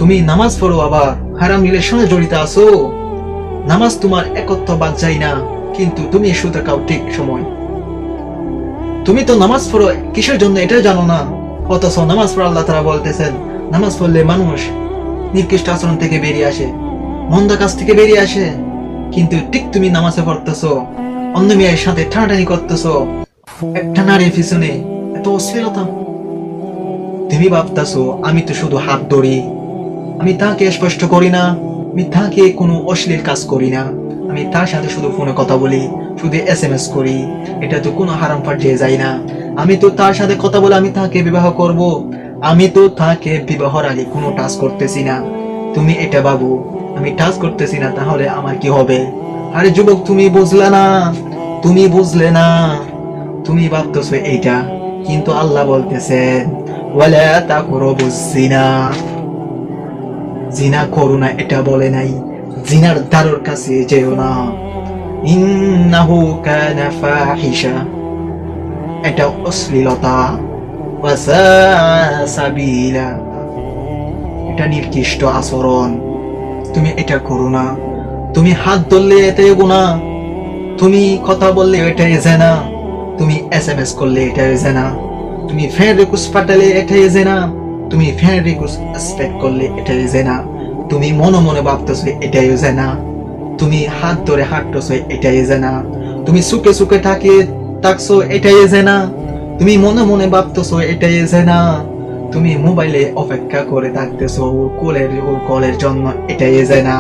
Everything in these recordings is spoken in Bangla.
তুমি নামাজ পড়ো আবার হারাম রিলেশনে জড়িত আছো। নামাজ তোমার একত্র বাদ যায় না, কিন্তু তুমি শুধু কাও ঠিক সময়। তুমি তো নামাজ পড়ো কিসের জন্য এটা জানো না, অথচ নামাজ পড়া আল্লাহ তাআলা বলতেছেন নামাজ পড়লে মানুষ নিকৃষ্ট আচরণ থেকে বেরিয়ে আসে, মন্দ কাজ থেকে বেরিয়ে আসে। কিন্তু ঠিক তুমি নামাজে পড়তেছো, অন্য মেয়ের সাথে টানাটানি করতেছো, একটা নারীর পিছনে এত অশ্লীলতা। তুমি ভাবতেছো আমি তো শুধু হাত ধরি, আমি তাকে স্পষ্ট করি না, আমি তাকে কোনো অশ্লীল কাজ করি না, আমি তার সাথে শুধু ফোনে কথা বলি, শুধু SMS করি, এটা তো কোনো হারাম পর্যায়ে যায় না। আমি তো তার সাথে কথা বলে আমি তাকে বিবাহ করব, আমি তো তাকে বিবাহর আগে কোনো টাচ করতেছি না। তুমি এটা ভাবো আমি টাচ করতেছি না, তাহলে আমার কি হবে? আরে যুবক, তুমি বুঝলে না, তুমি বুঝলে না, তুমি ভাবতেছো এইটা, কিন্তু আল্লাহ বলতেছেন ওয়ালা তাকরাবুজ জিনা। জিনা করো না এটা বলে নাই, জিনার দ্বারের কাছে যেও না। ইন্নাহু কানা ফাহিশা, এটা অশ্লীলতা। ওয়া সাআ সাবিলা, এটা নিকৃষ্ট আচরণ। তুমি এটা করো না। তুমি হাত ধরলে এটাই গুনাহ, তুমি কথা বললে এটাই জিনা, তুমি SMS করলে এটাই জিনা, তুমি ফ্রেন্ড রিকোয়েস্ট পাঠালে এটাই জিনা, তুমি ফ্রেন্ড রিকোয়েস্ট এক্সপেক্ট করলে এটাই জিনা, তুমি মনে মনে ভাবতেছো এটাই জিনা, তুমি হাত ধরে হাঁটতেছো এটাই জিনা, তুমি সুখে সুখে থাকছো এটাই জিনা, তুমি মনে মনে ভাবতেছো এটাই জিনা, তুমি মোবাইলে অপেক্ষা করে থাকতেছো ওর কলের জন্য এটাই জিনা।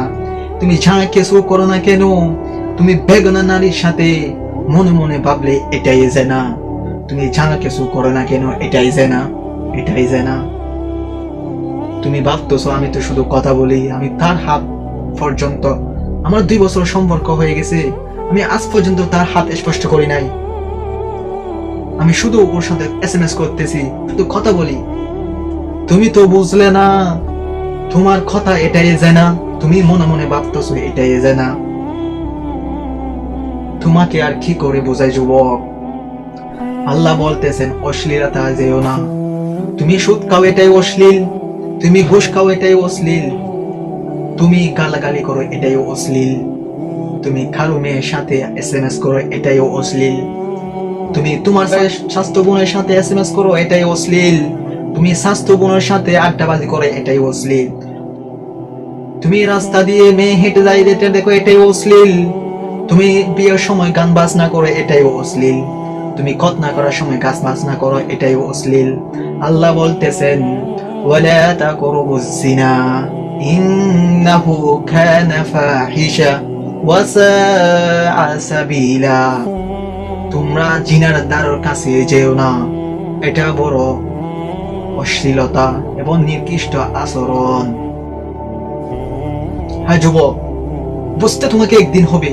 তুমি যা কিছু করো না কেন, তুমি বেগানা নারীর সাথে মনে মনে ভাবলে এটাই জিনা, তুমি যা কিছু করো না কেন এটাই জিনা, এটাই জিনা। তুমি ভাবতেছো আমি তো শুধু কথা বলি, আমি তার হাত পর্যন্ত, আমার 2 বছর সম্পর্ক হয়ে গেছে, আমি আজ পর্যন্ত তার হাত স্পর্শ করি নাই, আমি শুধু ওর সাথে SMS করতেছি, শুধু কথা বলি। তুমি তো বুঝলে না, তোমার কথা এটাই জিনা, তুমি মনে মনে ভাবতেছো এটাই জিনা। তোমাকে আর কি করে বোঝাই যুবক? আল্লাহ বলতেছেন অশ্লীলতা যেও না। তুমি সুদ খাও এটাই অশ্লীল, তুমি ঘুষ খাও এটাই অশ্লীল, তুমি গালাগালি করো এটাই অশ্লীল, তুমি কারো মেয়ের সাথে SMS করো এটাই অশ্লীল, তুমি তোমার স্বাস্থ্য বোনের সাথে SMS করো এটাই অশ্লীল, তুমি স্বাস্থ্য বোনের সাথে আড্ডাবাজি করো এটাই অশ্লীল, তুমি রাস্তা দিয়ে মেয়ে হেঁটে যায় এটা দেখো এটাই অশ্লীল, তুমি বিয়ের সময় গান বাজনা করো এটাই অশ্লীল, তুমি খতনা করার সময় গান বাজনা করো এটাই অশ্লীল। আল্লাহ বলতেছেন ওয়ালা তাকরাবুজ জিনা ইন্নাহু কানা ফাহিশা ওয়া সাআ সাবিলা, তোমরা জিনার দ্বারের কাছে যেও না, এটা বড় অশ্লীলতা এবং নিকৃষ্ট আচরণ। হ্যাঁ যুবক, বুঝতে তোমাকে একদিন হবে,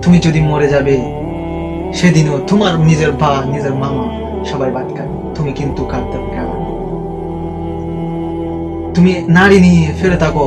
তুমি যদি মরে যাবে সেদিনও তোমার নিজের নিজের মামা সবাই বাদ খাবে, তুমি কিন্তু কাঁদতে খাবে। তুমি নারী নিয়ে ফেলে থাকো,